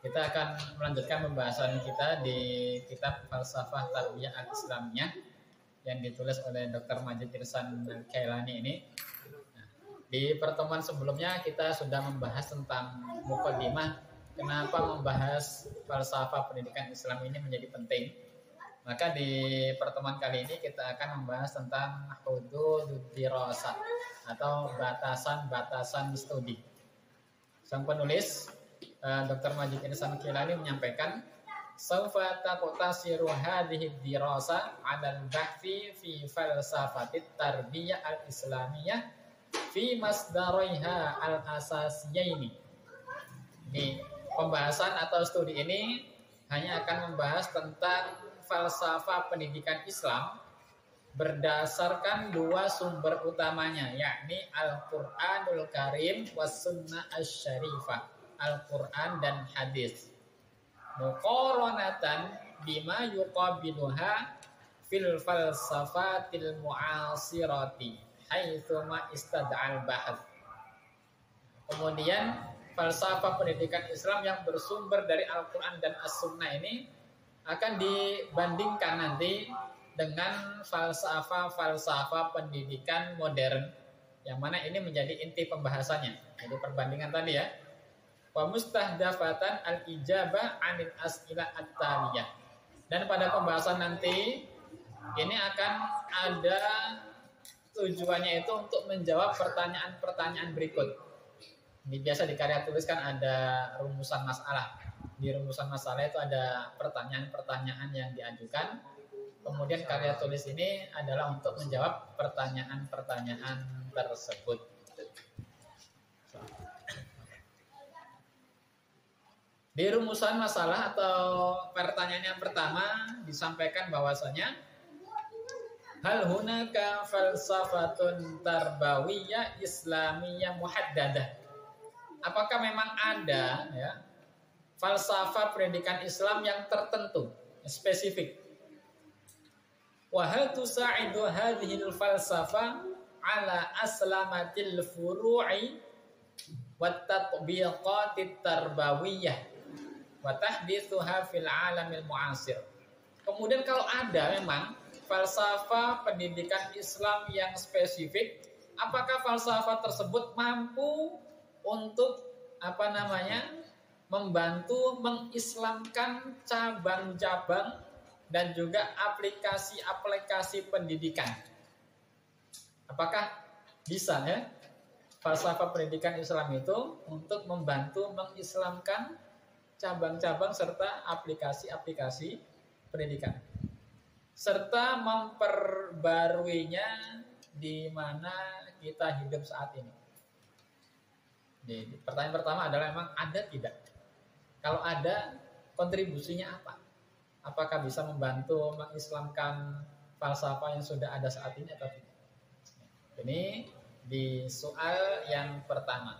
Kita akan melanjutkan pembahasan kita di kitab Falsafah Tarbiyah Al-Islamiyah yang ditulis oleh Dr. Majid Irsan Kailani ini. Nah, di pertemuan sebelumnya kita sudah membahas tentang muqaddimah, kenapa membahas falsafah pendidikan Islam ini menjadi penting. Maka di pertemuan kali ini kita akan membahas tentang hudud dirasah atau batasan-batasan studi. Sang penulis Dr. Majid Irsan Kailani menyampaikan, "Saufa taqtasiru hadhihi dirasa 'ala al-bahthi fi falsafatit tarbiyah al-islamiyah fi masdaraiha al-asasiyaini." Di pembahasan atau studi ini hanya akan membahas tentang falsafah pendidikan Islam berdasarkan dua sumber utamanya, yakni Al-Qur'anul Karim was Sunnah Asy-Syarifah, Al-Quran dan hadis, muqaranatan bima yuqabiluha fil falsafatil mu'asirati haitsuma istad'al bahth. Kemudian falsafah pendidikan Islam yang bersumber dari Al-Quran dan As-Sunnah ini akan dibandingkan nanti dengan falsafah pendidikan modern, yang mana ini menjadi inti pembahasannya. Jadi perbandingan tadi ya. Wa mustahdafatan al-ijabah 'anil as'ilah at-taliyah. Dan pada pembahasan nanti ini akan ada tujuannya itu untuk menjawab pertanyaan-pertanyaan berikut. Ini biasa di karya tulis kan ada rumusan masalah. Di rumusan masalah itu ada pertanyaan-pertanyaan yang diajukan. Kemudian karya tulis ini adalah untuk menjawab pertanyaan-pertanyaan tersebut. Di rumusan masalah atau pertanyaan yang pertama disampaikan bahwasanya hal hunaka falsafatun tarbawiyah islamiyah muhaddadah. Apakah memang ada ya falsafah pendidikan Islam yang tertentu, spesifik? Wa hal tusa'idu hadhihi al-falsafah ala aslamatil furu'i wa tatbiqatit tarbawiyah wa tahditsuha fil alamil mu'asir. Kemudian kalau ada memang falsafah pendidikan Islam yang spesifik, apakah falsafah tersebut mampu untuk membantu mengislamkan cabang-cabang dan juga aplikasi-aplikasi pendidikan? Apakah bisa ya falsafah pendidikan Islam itu untuk membantu mengislamkan cabang-cabang serta aplikasi-aplikasi pendidikan, serta memperbaruinya di mana kita hidup saat ini? Jadi, pertanyaan pertama adalah memang ada tidak? Kalau ada, kontribusinya apa? Apakah bisa membantu mengislamkan falsafah yang sudah ada saat ini atau tidak? Ini di soal yang pertama.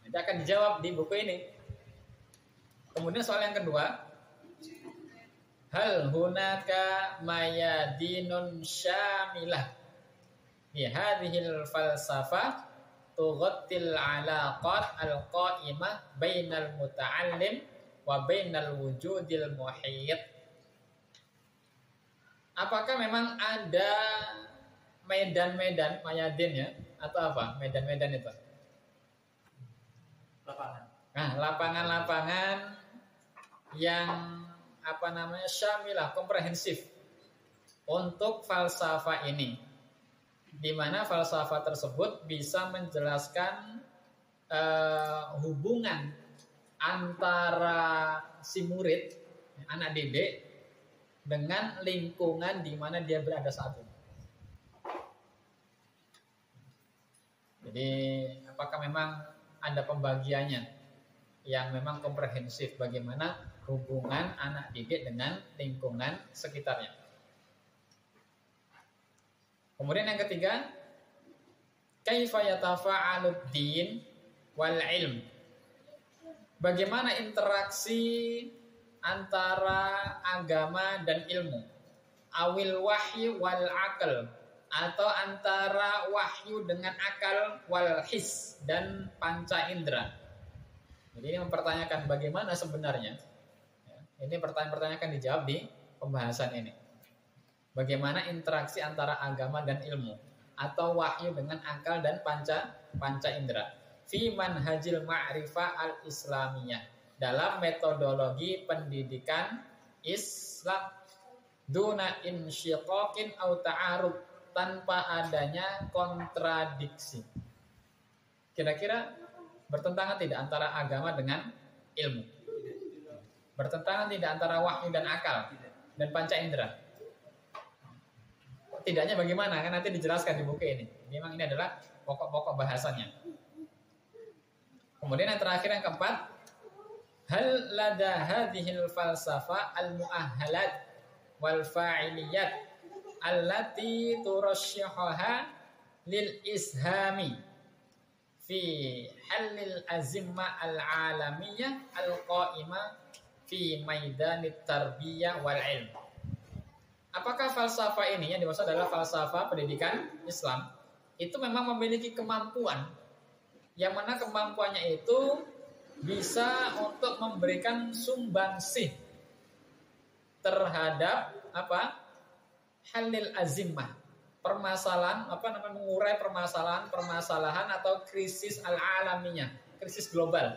Nanti akan dijawab di buku ini. Kemudian soal yang kedua, hal hunaka mayadinun syamilah bi hadhil falsafah tughattil alaqat alqaimah bainal muta'allim wa bainal wujudil muhit. Apakah memang ada medan-medan mayadin ya, atau apa medan-medan itu? Lapangan. Nah, lapangan-lapangan yang syamilah, komprehensif untuk falsafah ini, di mana falsafah tersebut bisa menjelaskan hubungan antara si murid, anak didik, dengan lingkungan di mana dia berada saat ini. Jadi apakah memang ada pembagiannya yang memang komprehensif, bagaimana hubungan anak didik dengan lingkungan sekitarnya? Kemudian yang ketiga, kaifa yatafa'alud din wal ilm. Bagaimana interaksi antara agama dan ilmu? Awil wahyu wal akal, atau antara wahyu dengan akal, wal his dan panca indera. Jadi ini mempertanyakan bagaimana sebenarnya. Ya, ini pertanyaan-pertanyaan akan dijawab di pembahasan ini. Bagaimana interaksi antara agama dan ilmu atau wahyu dengan akal dan panca indera. Fi manhajil ma'rifah al-islamiyah, dalam metodologi pendidikan Islam, duna insyiqaqin au ta'arud, tanpa adanya kontradiksi. Kira-kira bertentangan tidak antara agama dengan ilmu? Bertentangan tidak antara wahyu dan akal dan panca indera? Tidaknya bagaimana? Kan nanti dijelaskan di buku ini. Memang ini adalah pokok-pokok bahasannya. Kemudian yang terakhir, yang keempat, hal lada hadhil falsafah al-mu'ahhalat wal fa'iliyat allati turashshihaha lil ishami fi halil azimma al-alamiyah al-qa'imah fi maidanit tarbiyah wal ilm. Apakah falsafah ini, yang dimaksud adalah falsafah pendidikan Islam, itu memang memiliki kemampuan, yang mana kemampuannya itu bisa untuk memberikan sumbangsih terhadap halil azimah, permasalahan, mengurai permasalahan atau krisis al-alamiyah, krisis global,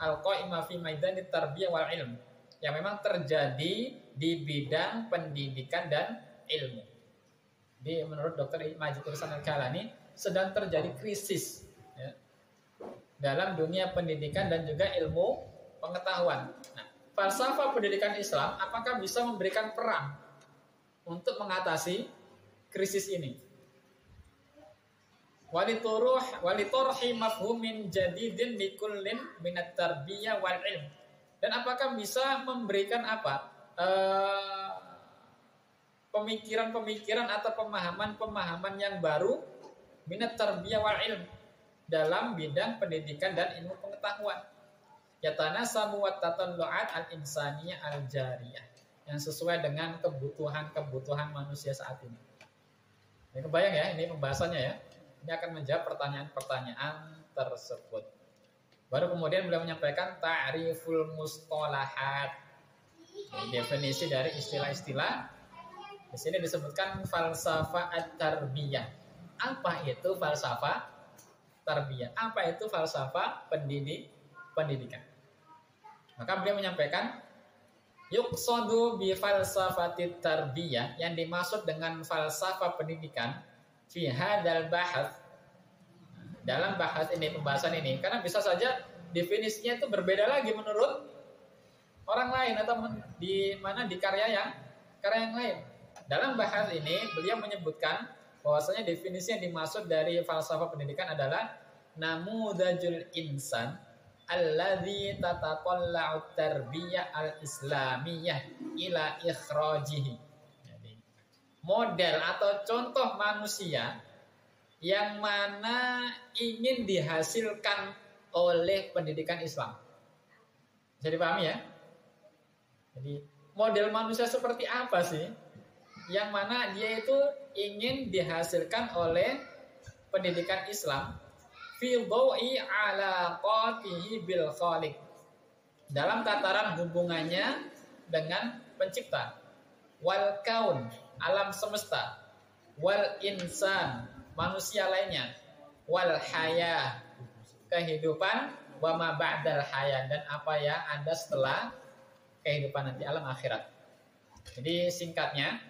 al-qa'imah fi maidanit tarbiyah wal ilm, yang memang terjadi di bidang pendidikan dan ilmu. Jadi menurut Dr. Majid Irsan Al-Kailani sedang terjadi krisis, ya, dalam dunia pendidikan dan juga ilmu pengetahuan. Nah, falsafah pendidikan Islam apakah bisa memberikan peran untuk mengatasi krisis ini? Waliturhi mafhumin jadidin likullin minat tarbiyah wal ilm. Dan apakah bisa memberikan pemikiran-pemikiran atau pemahaman-pemahaman yang baru minat tarbiyah wal ilm dalam bidang pendidikan dan ilmu pengetahuan. Yatanasabu wa tatallu'at al-insaniyah al-jariyah, yang sesuai dengan kebutuhan manusia saat ini. Ini kebayang ya, ini pembahasannya ya. Ini akan menjawab pertanyaan-pertanyaan tersebut. Baru kemudian beliau menyampaikan ta'riful mustalahat, definisi dari istilah-istilah. Di sini disebutkan falsafah at-tarbiyah. Apa itu falsafah tarbiyah? Apa itu falsafah pendidikan? Maka beliau menyampaikan yuqsadu bi falsafatit tarbiyah, yang dimaksud dengan falsafah pendidikan fi hadzal bahats, dalam bahas ini, pembahasan ini, karena bisa saja definisinya itu berbeda lagi menurut orang lain atau di karya yang lain. Dalam bahas ini beliau menyebutkan bahwasanya definisi yang dimaksud dari falsafah pendidikan adalah namudajul insan alladzi tataqalla'u tarbiyah al-islamiyah ila ikhrajihi. Jadi, model atau contoh manusia yang mana ingin dihasilkan oleh pendidikan Islam. Bisa dipahami ya? Jadi model manusia seperti apa sih yang mana dia itu ingin dihasilkan oleh pendidikan Islam? Fi dhawi alaqatihi bil khaliq, dalam tataran hubungannya dengan pencipta, wal kaun, alam semesta, wal insan, manusia lainnya, wal haya, kehidupan, wa ma ba'dal haya, dan apa yang ada setelah kehidupan nanti, alam akhirat. Jadi singkatnya,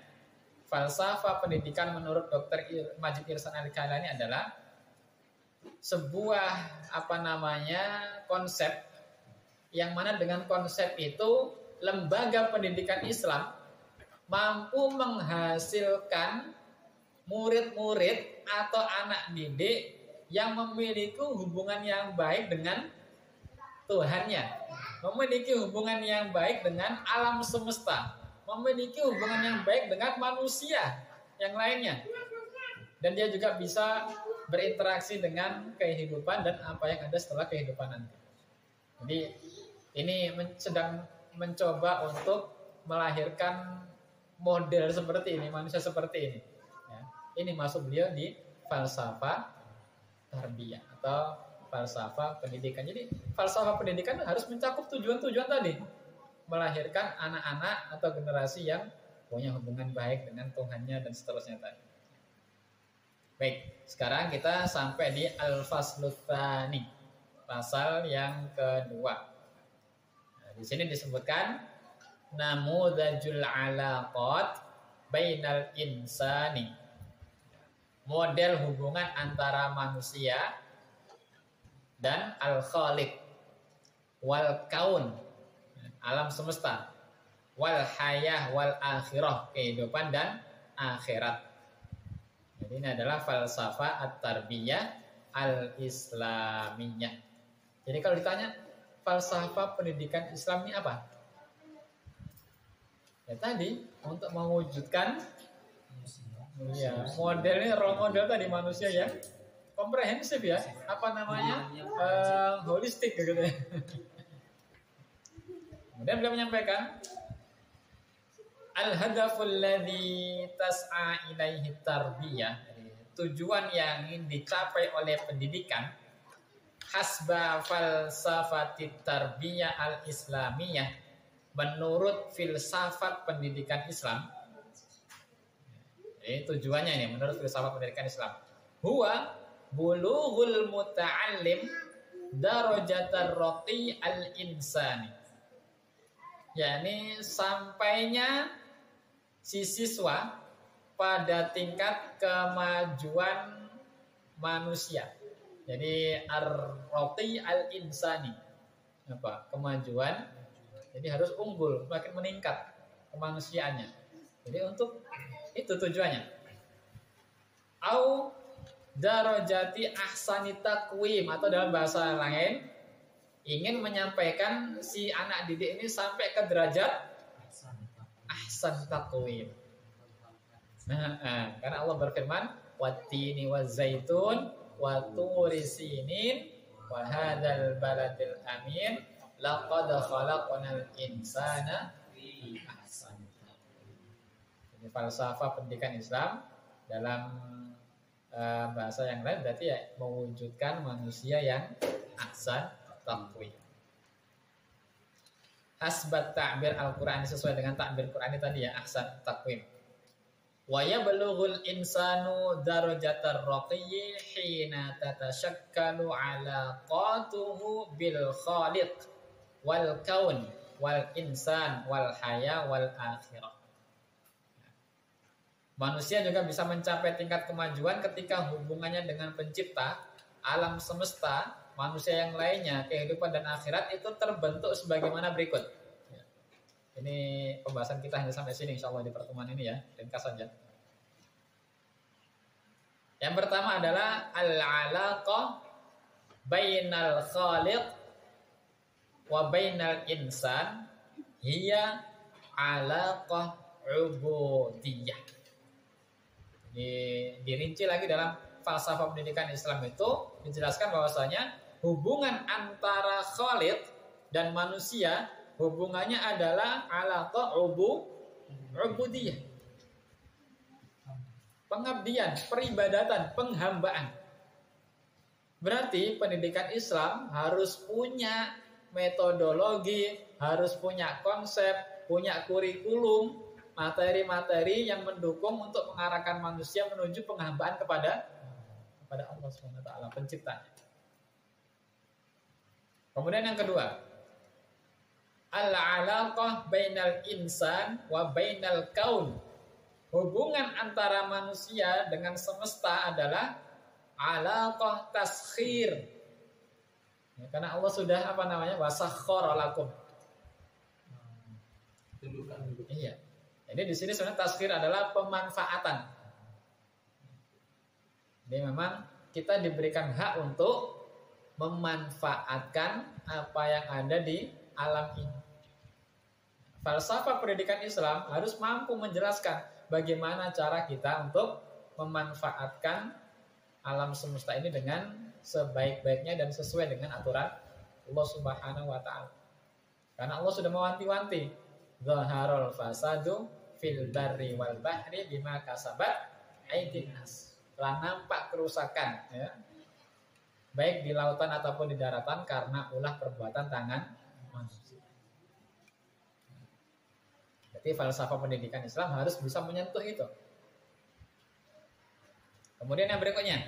falsafah pendidikan menurut Dr. Majid Irsan Al-Kailani adalah sebuah konsep, yang mana dengan konsep itu lembaga pendidikan Islam mampu menghasilkan murid-murid atau anak didik yang memiliki hubungan yang baik dengan Tuhannya, memiliki hubungan yang baik dengan alam semesta, memiliki hubungan yang baik dengan manusia yang lainnya, dan dia juga bisa berinteraksi dengan kehidupan dan apa yang ada setelah kehidupan nanti. Jadi ini sedang mencoba untuk melahirkan model seperti ini, manusia seperti ini. Ini masuk beliau di falsafah tarbiyah atau falsafah pendidikan. Jadi falsafah pendidikan harus mencakup tujuan-tujuan tadi, melahirkan anak-anak atau generasi yang punya hubungan baik dengan Tuhannya dan seterusnya tadi. Baik, sekarang kita sampai di al-faslu tsani, pasal yang kedua. Nah, di sini disebutkan namudzajul alaqat bainal insani, model hubungan antara manusia dan al-khaliq wal kaun, alam semesta, wal hayah wal akhirah, kehidupan dan akhirat. Jadi ini adalah falsafah at-tarbiyah al-islamiyah. Jadi kalau ditanya falsafah pendidikan Islam ini apa? Ya tadi untuk mewujudkan ya modelnya, role model tadi manusia ya komprehensif ya, apa namanya, holistik gitu ya. Kemudian beliau menyampaikan al-hadaful ladzi tas'a ilaihi tarbiyah, tujuan yang ingin dicapai oleh pendidikan, hasba falsafatit tarbiyah al-islamiyah, menurut filsafat pendidikan Islam. Ini tujuannya ini menurut filsafat pendidikan Islam. Huwa bulughul muta'allim darajatar raqi al-insani. Yakni sampainya si siswa pada tingkat kemajuan manusia. Jadi ar-raqi al-insani. Apa? Kemajuan. Jadi harus unggul, makin meningkat kemanusiaannya. Jadi untuk itu tujuannya. Au darajati ahsani taqwim, atau dalam bahasa lain ingin menyampaikan si anak didik ini sampai ke derajat ahsan taqwim. Karena Allah berfirman, wattini wazaitun wa turi sinin wa hadzal baladil amin laqad khalaqnal insana fi ahsani taqwim. Ini falsafah pendidikan Islam dalam bahasa yang lain berarti ya mewujudkan manusia yang ahsan taqwim. Hasbat ta'bir Al-Qur'an, sesuai dengan takbir Qur'an tadi ya, ahsan taqwim. Wa yablughul insanu darajatar raqiyyi hina tatashakkalu alaqatuhu bil khaliq wal kaun wal insan wal haya wal akhirah. Manusia juga bisa mencapai tingkat kemajuan ketika hubungannya dengan pencipta, alam semesta, manusia yang lainnya, kehidupan dan akhirat itu terbentuk sebagaimana berikut. Ini pembahasan kita hanya sampai sini insyaallah di pertemuan ini ya, ringkas saja. Yang pertama adalah al-alaqah bainal khaliq wa bainal insan hiya alaqah ubudiyah. Dirinci lagi dalam falsafah pendidikan Islam itu dijelaskan bahwasanya hubungan antara khaliq dan manusia hubungannya adalah alaqah ubudiyah. Pengabdian, peribadatan, penghambaan. Berarti pendidikan Islam harus punya metodologi, harus punya konsep, punya kurikulum, materi-materi yang mendukung untuk mengarahkan manusia menuju penghambaan kepada Allah Subhanahu wa taala, penciptanya. Kemudian yang kedua, al-alaqah bainal insan wa bainal kaun. Hubungan antara manusia dengan semesta adalah alaqah taskhir. Ya, karena Allah sudah wasakhkhara lakum. Iya. Jadi di sini sebenarnya taskhir adalah pemanfaatan. Jadi memang kita diberikan hak untuk memanfaatkan apa yang ada di alam ini. Falsafah pendidikan Islam harus mampu menjelaskan bagaimana cara kita untuk memanfaatkan alam semesta ini dengan sebaik-baiknya dan sesuai dengan aturan Allah Subhanahu wa taala. Karena Allah sudah mewanti-wanti, zaharul fasadu fil barri wal bahri bima kasabat aydin nas. Telah nampak kerusakan ya, baik di lautan ataupun di daratan karena ulah perbuatan tangan manusia. Jadi falsafah pendidikan Islam harus bisa menyentuh itu. Kemudian yang berikutnya,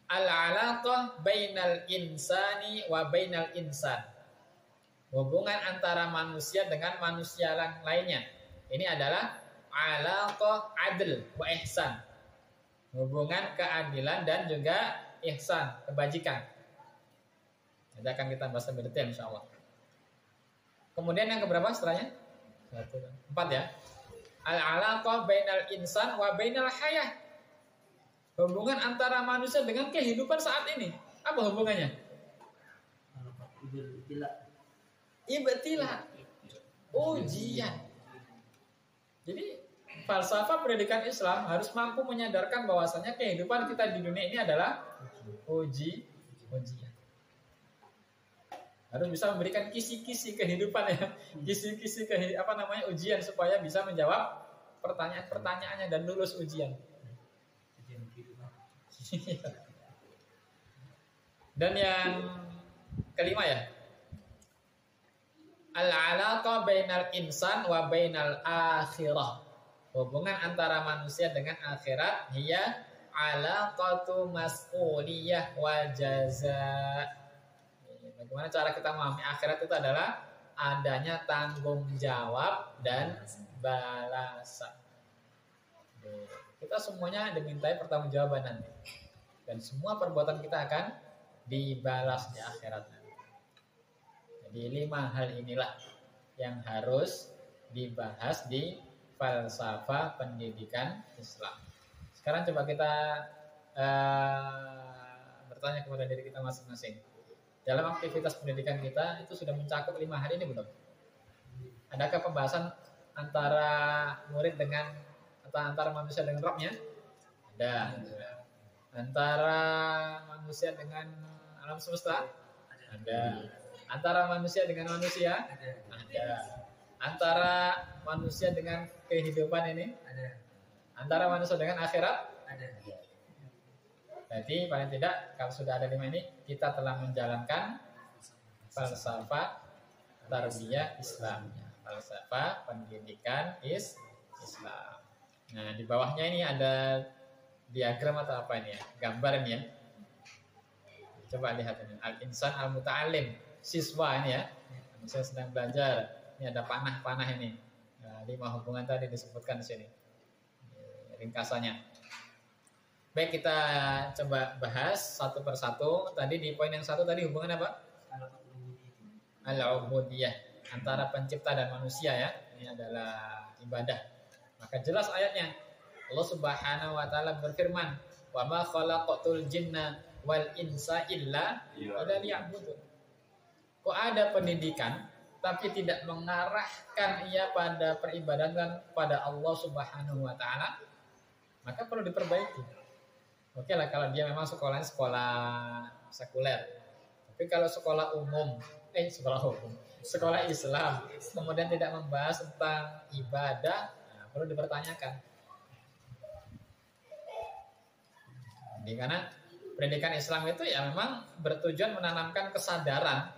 al-alaqah bainal insani wa bainal insan. Hubungan antara manusia dengan manusia lainnya. Ini adalah alaqah adl wa ihsan. Hubungan keadilan dan juga ihsan, kebajikan. Nanti akan kita bahas lebih detail insyaallah. Kemudian yang keberapa setelahnya? 4 ya. Al-alaqah bainal insan wa bainal hayah. Hubungan antara manusia dengan kehidupan saat ini. Apa hubungannya? Ibtilah. Ujian. Jadi falsafah pendidikan Islam harus mampu menyadarkan bahwasanya kehidupan kita di dunia ini adalah ujian. Harus bisa memberikan kisi-kisi kehidupan ya. Kisi-kisi ujian supaya bisa menjawab pertanyaan-pertanyaannya dan lulus ujian. Dan yang kelima ya, al-alaqah bainal insan wa bainal akhirah. Hubungan antara manusia dengan akhirat hiya alaqatu mas'uliyah wa jaza. Bagaimana cara kita memahami akhirat itu adalah adanya tanggung jawab dan balasan. Kita semuanya dimintai pertanggungjawaban nanti. Dan semua perbuatan kita akan dibalas di akhirat nanti. Jadi 5 hal inilah yang harus dibahas di falsafah pendidikan Islam. Sekarang coba kita bertanya kepada diri kita masing-masing. Dalam aktivitas pendidikan kita itu sudah mencakup 5 hal ini belum? Adakah pembahasan antara murid dengan atau antara manusia dengan Rabb-nya? Ada. Antara manusia dengan alam semesta? Ada. Antara manusia dengan manusia? Ada. Antara manusia dengan kehidupan ini? Ada. Antara manusia dengan akhirat? Ada. Jadi paling tidak kalau sudah ada 5 ini kita telah menjalankan falsafah tarbiyah Islamnya, falsafah pendidikan Islam. Nah di bawahnya ini ada diagram atau apa ini ya? Gambar ini ya. Coba lihat ini. Al-insan al-muta'alim. Siswa ini ya. Manusia sedang belajar. Ini ada panah-panah ini. Nah, 5 hubungan tadi disebutkan di sini. Ringkasannya. Baik, kita coba bahas satu persatu. Tadi di poin yang 1 tadi hubungan apa? Al-ubudiyah. Antara pencipta dan manusia ya. Ini adalah ibadah. Maka jelas ayatnya. Allah Subhanahu wa taala berfirman, "Wa ma khalaqatul jinna wal insa illa liya'budun." Kok ada pendidikan tapi tidak mengarahkan ia pada peribadatan pada Allah Subhanahu wa taala, maka perlu diperbaiki. Oke lah kalau dia memang sekolahnya sekolah sekuler. Tapi kalau sekolah umum, sekolah Islam, kemudian tidak membahas tentang ibadah, nah, perlu dipertanyakan. Jadi karena pendidikan Islam itu ya memang bertujuan menanamkan kesadaran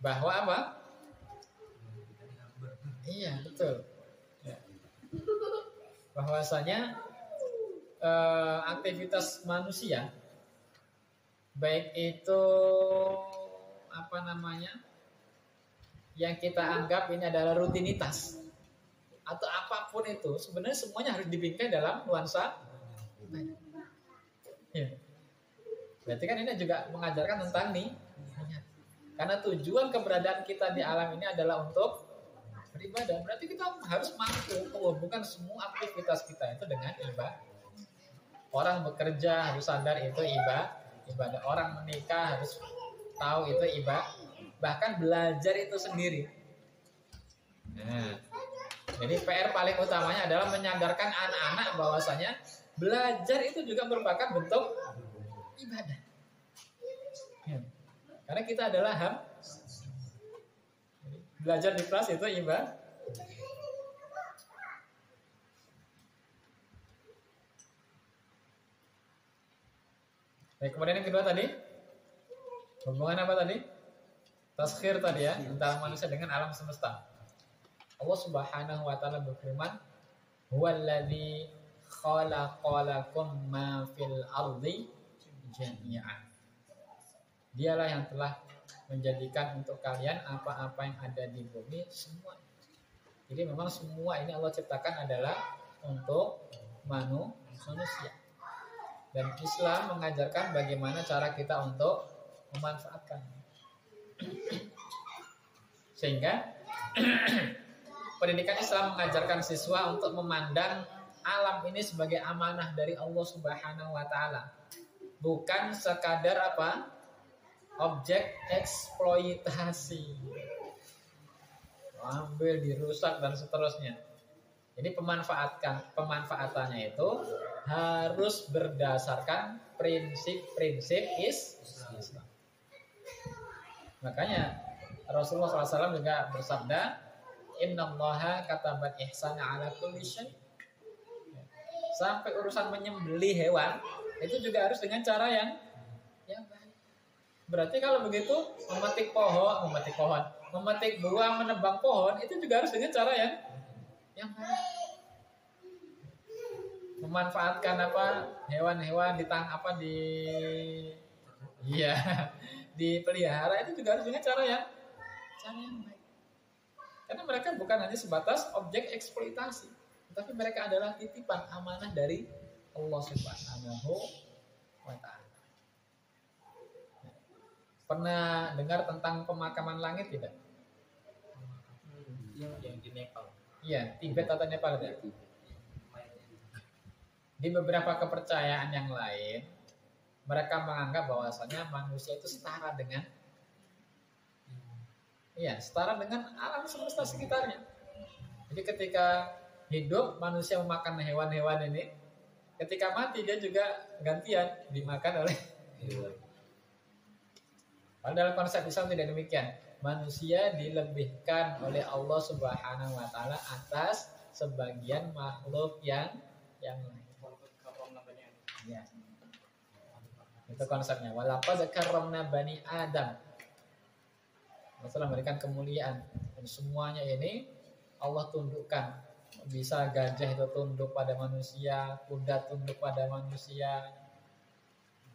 bahwa apa? Iya betul. Ya. Bahwasanya aktivitas manusia baik itu yang kita anggap ini adalah rutinitas atau apapun itu sebenarnya semuanya harus dibingkai dalam nuansa ibadah. Ya. Berarti kan ini juga mengajarkan tentang niat. Karena tujuan keberadaan kita di alam ini adalah untuk beribadah. Berarti kita harus mampu menghubungkan semua aktivitas kita itu dengan ibadah. Orang bekerja harus sadar itu ibadah. Orang menikah harus tahu itu ibadah. Bahkan belajar itu sendiri. Nah, jadi PR paling utamanya adalah menyadarkan anak-anak bahwasanya belajar itu juga merupakan bentuk ibadah. Ya. Karena kita adalah belajar di kelas itu ibadah. Baik, kemudian yang kedua tadi Hubungan apa tadi? Taskhir tadi ya, antara manusia dengan alam semesta. Allah Subhanahu wa taala berfirman, "Huwallazi khalaqalakum ma fil ardi jami'an." Dialah yang telah menjadikan untuk kalian apa-apa yang ada di bumi semua. Jadi memang semua ini Allah ciptakan adalah untuk manusia. Dan Islam mengajarkan bagaimana cara kita untuk memanfaatkan. Sehingga pendidikan Islam mengajarkan siswa untuk memandang alam ini sebagai amanah dari Allah Subhanahu wa taala. Bukan sekadar apa? Objek eksploitasi. Ambil, dirusak dan seterusnya. Jadi pemanfaatannya itu harus berdasarkan prinsip-prinsip Islam. Makanya Rasulullah SAW juga bersabda, Innallaha katabat ihsana ala kulli syai. Sampai urusan menyembelih hewan itu juga harus dengan cara yang baik. Berarti kalau begitu memetik buah, menebang pohon itu juga harus dengan cara yang baik. Memanfaatkan hewan-hewan dipelihara itu juga harus dengan cara yang baik. Karena mereka bukan hanya sebatas objek eksploitasi, tapi mereka adalah titipan amanah dari Allah Subhanahu wa taala. Pernah dengar tentang pemakaman langit tidak? Yang di Nepal. Iya, Tibet atau Nepal ya? Di beberapa kepercayaan yang lain, mereka menganggap bahwasanya manusia itu setara dengan alam semesta sekitarnya. Jadi ketika hidup manusia memakan hewan-hewan ini, ketika mati dia juga gantian dimakan oleh hewan. Padahal konsep Islam tidak demikian. Manusia dilebihkan oleh Allah Subhanahu wa taala atas sebagian makhluk yang lain. Ya. Itu konsepnya. Walaqad karramna bani Adam. Rasulullah memberikan kemuliaan dan semuanya ini Allah tundukkan. Bisa gajah itu tunduk pada manusia, kuda tunduk pada manusia.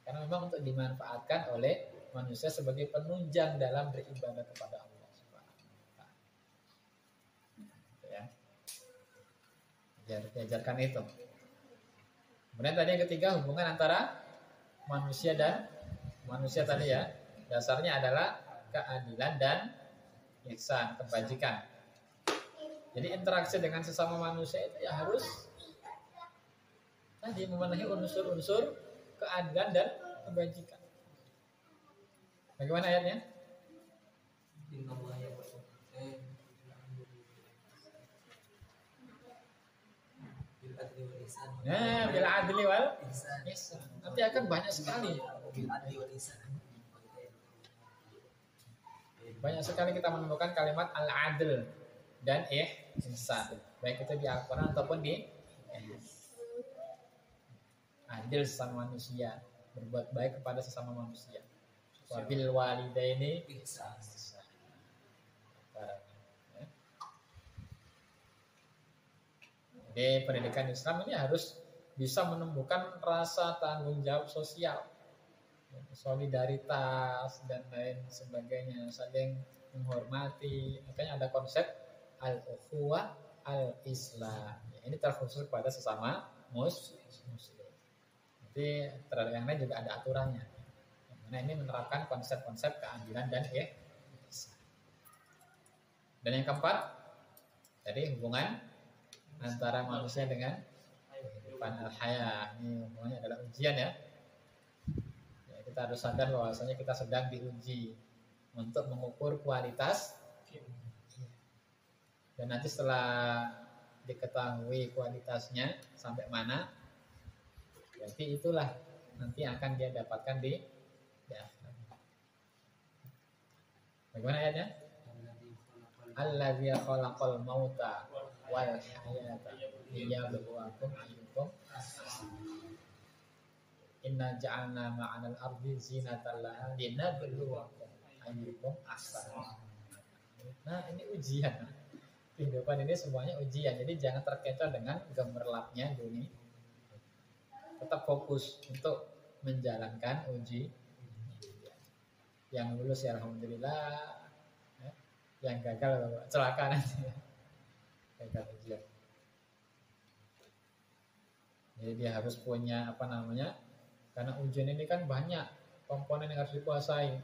Karena memang untuk dimanfaatkan oleh manusia sebagai penunjang dalam beribadah kepada Allah Subhanahu wa taala. Ya. Diajarkan itu. Kemudian tadi yang ketiga, hubungan antara manusia dan manusia tadi ya. Dasarnya adalah keadilan dan ihsan, kebajikan. Jadi interaksi dengan sesama manusia itu ya harus tadi memenuhi unsur-unsur keadilan dan kebajikan. Bagaimana ayatnya? Nah, bil adli wal ihsan. Nanti akan banyak sekali. Banyak sekali kita menemukan kalimat al-adl dan ihsan. Baik itu di Al-Quran ataupun di adil sesama manusia, berbuat baik kepada sesama manusia. Wabil walidaini ihsan. Jadi pendidikan Islam ini harus bisa menemukan rasa tanggung jawab sosial, solidaritas dan lain sebagainya, saling menghormati. Makanya ada konsep al-ukhuwah al-Islam. Ini terkhusus pada sesama muslim. Jadi terhadap yang lain juga ada aturannya. Nah, ini menerapkan konsep-konsep keadilan dan ihsan. Dan yang keempat, tadi hubungan antara manusia dengan kehidupan al-haya. Ini hubungannya adalah ujian ya. Kita harus sadar bahwasanya kita sedang diuji untuk mengukur kualitas. Dan nanti setelah diketahui kualitasnya sampai mana, berarti itulah nanti akan dia dapatkan di akhirat. Bagaimana ayatnya? Alladzi khalaqal mauta wal hayata liyabluwakum ayyukum ahsanu. Inna ja'alna ma'anal ardi zinatan laha linabluwakum ayyukum ahsanu. Nah, ini ujian. Kehidupan ini semuanya ujian. Jadi jangan terkecoh dengan gemerlapnya dunia. Tetap fokus untuk menjalankan uji. Yang lulus ya alhamdulillah. Yang gagal celaka nanti. Gagal ujian. Jadi dia harus punya karena ujian ini kan banyak komponen yang harus dikuasai.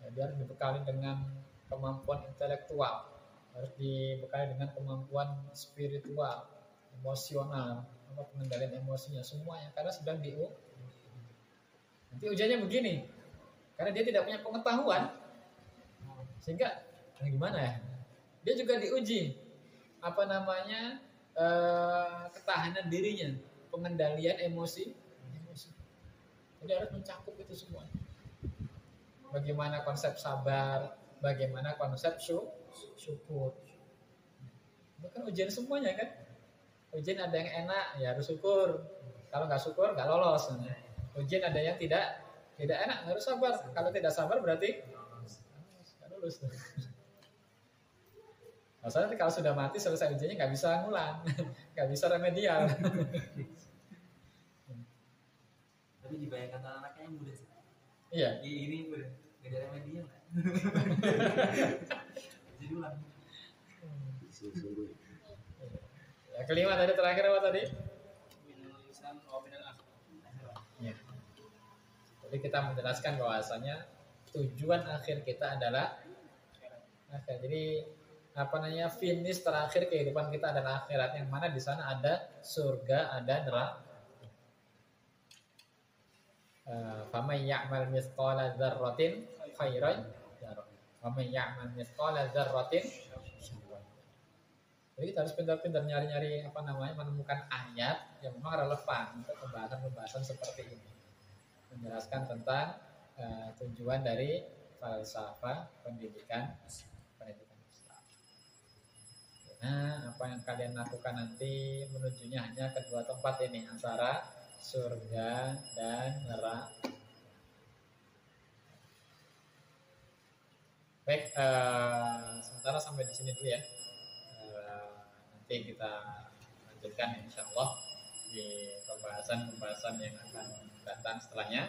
Ya, dia harus dibekali dengan kemampuan intelektual, harus dibekali dengan kemampuan spiritual, emosional, pengendalian emosinya, semuanya karena sedang nanti ujiannya begini, karena dia tidak punya pengetahuan, sehingga gimana ya? Dia juga diuji ketahanan dirinya, pengendalian emosi. Jadi harus mencakup itu semua. Bagaimana konsep sabar, bagaimana konsep syukur. Itu kan ujian semuanya kan. Ujian ada yang enak, ya harus syukur. Kalau nggak syukur, nggak lolos. Ujian ada yang tidak enak, harus sabar. Kalau tidak sabar berarti nggak lulus. Masalahnya kalau sudah mati selesai ujiannya nggak bisa ngulang, nggak bisa remedial. Tapi dibayangkan anak-anaknya yang muda sih. Iya. Ini muda, nggak ada remedial. Jadi ulang. Ya, kelima tadi terakhir apa tadi? Ya. Jadi kita menjelaskan bahwasanya tujuan akhir kita adalah akhir. Jadi finish terakhir kehidupan kita adalah akhirat, yang mana di sana ada surga, ada neraka. Faman ya'mal mithqala dzarratin khairan yarah. Faman ya'mal mithqala dzarratin syarran. Jadi kita harus pintar-pintar nyari-nyari menemukan ayat yang memang relevan untuk pembahasan seperti ini. Menjelaskan tentang tujuan dari falsafah pendidikan Islam. Nah, apa yang kalian lakukan nanti menujunya hanya kedua tempat ini, antara surga dan neraka. Baik, sementara sampai di sini dulu ya. Nanti kita lanjutkan insyaallah di pembahasan yang akan datang setelahnya.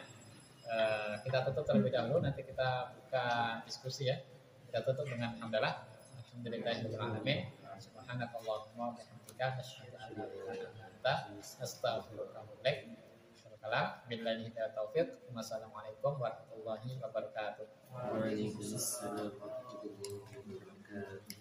Kita tutup terlebih dahulu, nanti kita buka diskusi ya. Kita tutup dengan alhamdulillah. Alhamdulillahirabbil alamin. Subhanakallahumma wa bihamdika asyhadu an la ilaha illa anta astaghfiruka wa atubu ilaik. Billahi taufiq. Wassalamualaikum warahmatullahi wabarakatuh. Waalaikumsalam warahmatullahi wabarakatuh.